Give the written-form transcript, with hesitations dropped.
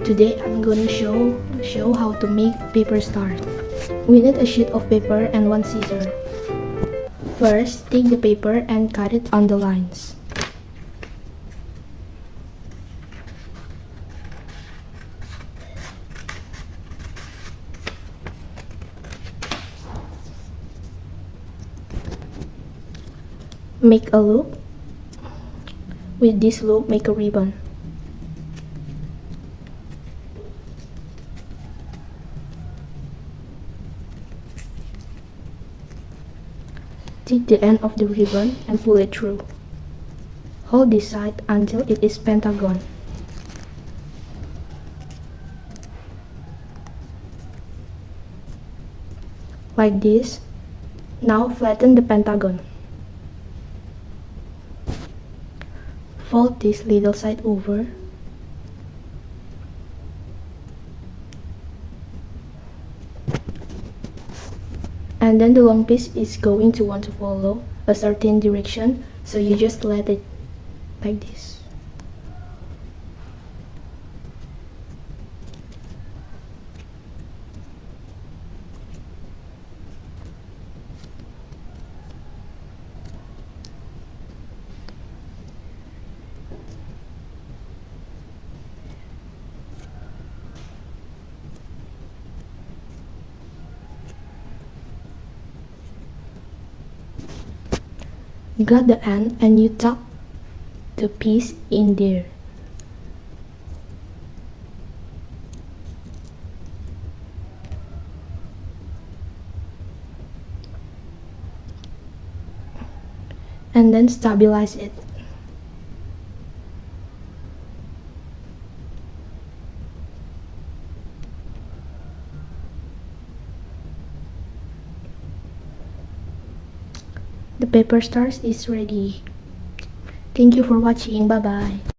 Today I'm gonna show how to make paper stars. We need a sheet of paper and one scissor. First, take the paper and cut it on the lines. Make a loop. With this loop, make a ribbon. Take the end of the ribbon and pull it through. Hold this side until it is pentagon. Like this. Now flatten the pentagon. Fold this little side over. And then the long piece is going to want to follow a certain direction, so you just let it like this. Got the end and you tuck the piece in there. And then stabilize it. The paper stars is ready. Thank you for watching. Bye bye.